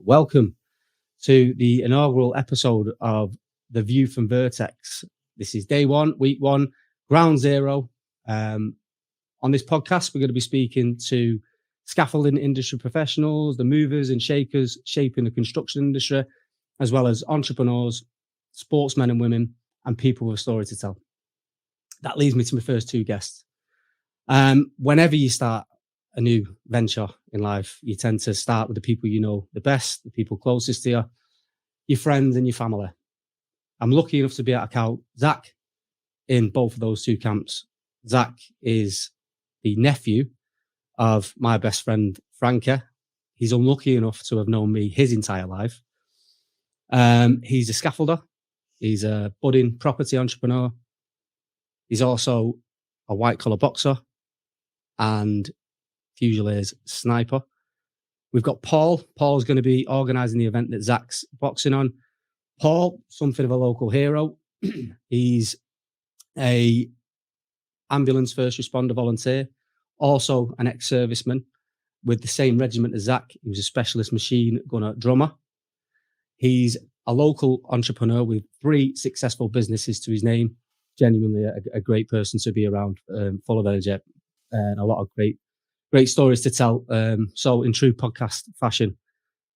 welcome to the inaugural episode of The View from Vertex. This is day one, week one, ground zero. On this podcast, we're going to be speaking to scaffolding industry professionals, the movers and shakers shaping the construction industry, as well as entrepreneurs, sportsmen and women, and people with a story to tell. That leads me to my first two guests. Whenever you start a new venture in life, you tend to start with the people you know the best, the people closest to you, your friends and your family. I'm lucky enough to be able to count Zach in both of those two camps. Zach is the nephew of my best friend, Frankie. He's unlucky enough to have known me his entire life. He's a scaffolder. He's a budding property entrepreneur. He's also a white-collar boxer and Fusiliers sniper. We've got Paul. Paul's going to be organising the event that Zach's boxing on. Paul, something of a local hero. He's a ambulance first responder volunteer, also an ex-serviceman with the same regiment as Zach. He was a specialist machine gunner drummer. He's a local entrepreneur with 3 successful businesses to his name. Genuinely a great person to be around, full of energy and a lot of great stories to tell. So in true podcast fashion,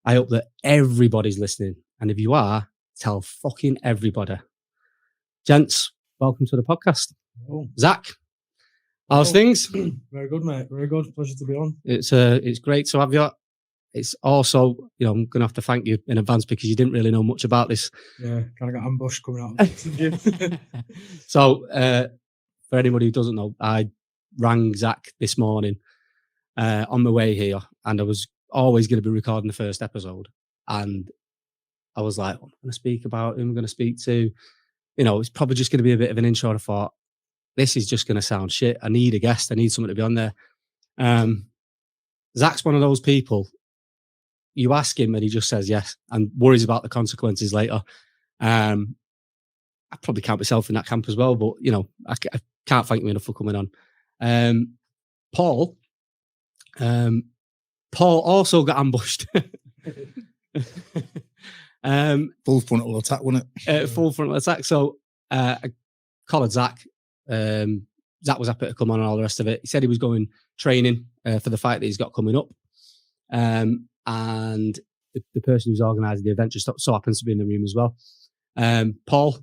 I hope that everybody's listening. And if you are, tell fucking everybody. Gents, welcome to the podcast. Oh. Zach, how's things? Very good, mate. Very good. Pleasure to be on. It's great to have you. It's also, I'm going to have to thank you in advance because you didn't really know much about this. Yeah, kind of got ambushed coming out of the So, for anybody who doesn't know, I rang Zach this morning on my way here, and I was always going to be recording the first episode. And I was like, I'm going to speak about who I'm going to speak to. It's probably just going to be a bit of an intro. And I thought, this is just going to sound shit. I need a guest. I need someone to be on there. Zach's one of those people. You ask him and he just says yes and worries about the consequences later. I probably count myself in that camp as well, but I can't thank you enough for coming on. Paul also got ambushed. Full frontal attack, wasn't it? Full frontal attack. So I collared Zach. Zach was happy to come on and all the rest of it. He said he was going training for the fight that he's got coming up. And the person who's organising the event just so happens to be in the room as well. Paul,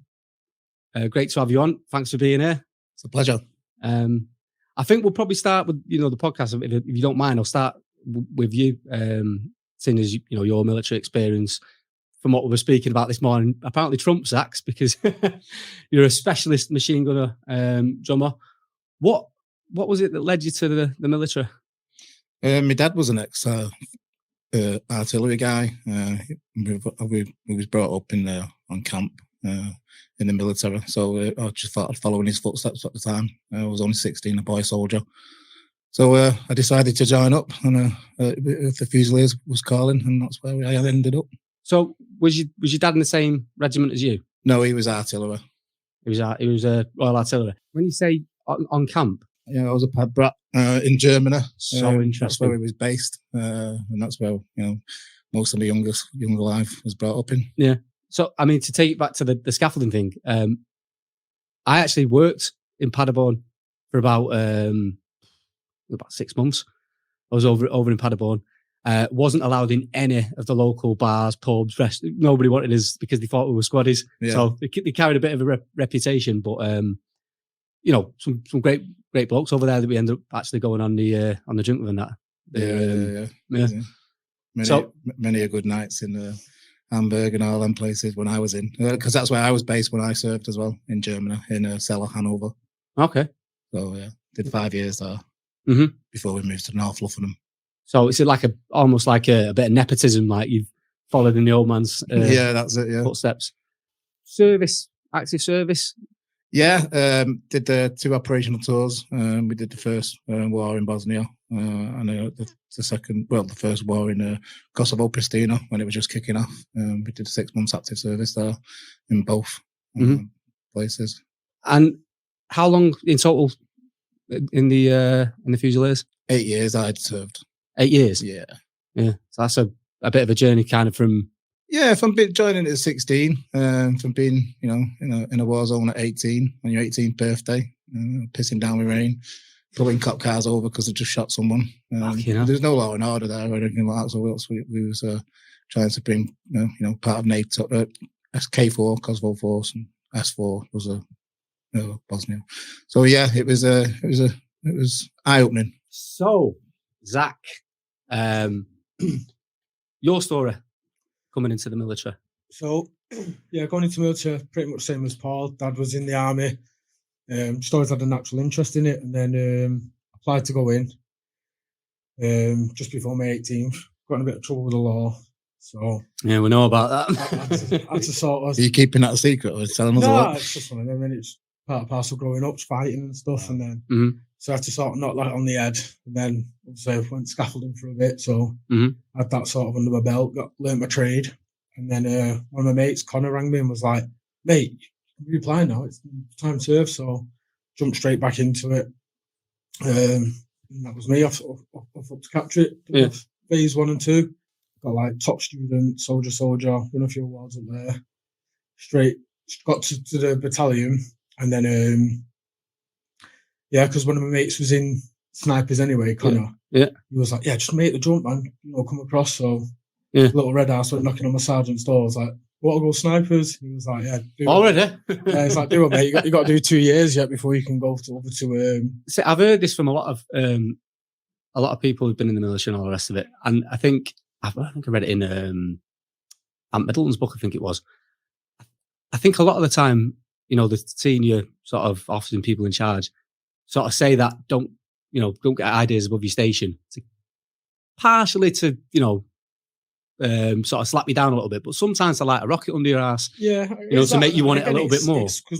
great to have you on. Thanks for being here. It's a pleasure. I think we'll probably start with the podcast. If you don't mind, I'll start with you, seeing as your military experience. From what we were speaking about this morning, apparently trumps Zach's because you're a specialist machine gunner drummer. What was it that led you to the military? My dad was an ex artillery guy. We was brought up on camp in the military, so I just thought I'd follow in his footsteps at the time. I was only 16, a boy soldier. So I decided to join up, and the Fusiliers was calling, and that's where I ended up. So was your dad in the same regiment as you? No, he was artillery. He was Royal Artillery. When you say on camp, yeah, I was a pad brat in Germany. So interesting. That's where he was based, and that's where most of the younger life was brought up in. Yeah. So I mean, to take it back to the scaffolding thing, I actually worked in Paderborn for about 6 months. I was over in Paderborn. Wasn't allowed in any of the local bars, pubs, nobody wanted us because they thought we were squaddies. Yeah. So they carried a bit of a reputation, but some great blokes over there that we ended up actually going on the drink with and that. Yeah. Many a good nights in Hamburg and all them places when I was in, because that's where I was based when I served as well in Germany in Celle, Hanover. Okay. So yeah, did 5 years there before we moved to North Luffenham. So is it almost like a bit of nepotism, like you've followed in the old man's that's it, yeah. footsteps? Active service? Yeah, did the 2 operational tours. We did the first war in Bosnia and the first war in Kosovo, Pristina, when it was just kicking off. We did 6 months active service there in both places. And how long in total in the Fusiliers? 8 years I'd served. 8 years? Yeah. So that's a a bit of a journey kind of from... Yeah, from joining at 16, from being, in a war zone at 18, on your 18th birthday, pissing down with rain, pulling cop cars over because they just shot someone. There's no law and order there or anything like that. So we was trying to bring, part of NATO, K4, Kosovo Force, and S4 was Bosnia. So yeah, it was eye opening. So, Zach, your story coming into the military. So, yeah, going into military, pretty much same as Paul. Dad was in the army. Just always had a natural interest in it, and then applied to go in just before my 18th. Got in a bit of trouble with the law. So yeah, we know about that. I had to sort of... Are you keeping that a secret or telling us No, it's just one of them, and it's part and parcel growing up, fighting and stuff, and then so I had to sort of knock that on the head, and then obviously went scaffolding for a bit, so I had that sort of under my belt, learnt my trade, and then one of my mates, Connor, rang me and was like, "Mate, you're applying now, it's time to serve," so jumped straight back into it, and that was me, off up to capture it, phase 1 and 2, got like top student, soldier, won a few awards up there, straight, got to the battalion, and then because one of my mates was in snipers anyway, Connor. Yeah. He was like, "Yeah, just make the jump, man. Come across." So little red ass went knocking on my sergeant's door. I was like, "What, I'll go snipers?" He was like, "Yeah, do already." He's like, "Do it, mate. You got to do 2 years yet before you can go over to." See, I've heard this from a lot of people who've been in the military and all the rest of it, and I think I read it in Ant Middleton's book. I think it was. I think a lot of the time, the senior sort of officers and people in charge sort of say that don't get ideas above your station, partially to sort of slap you down a little bit, but sometimes I like a rocket under your ass, Yeah, to make you want it a little bit more.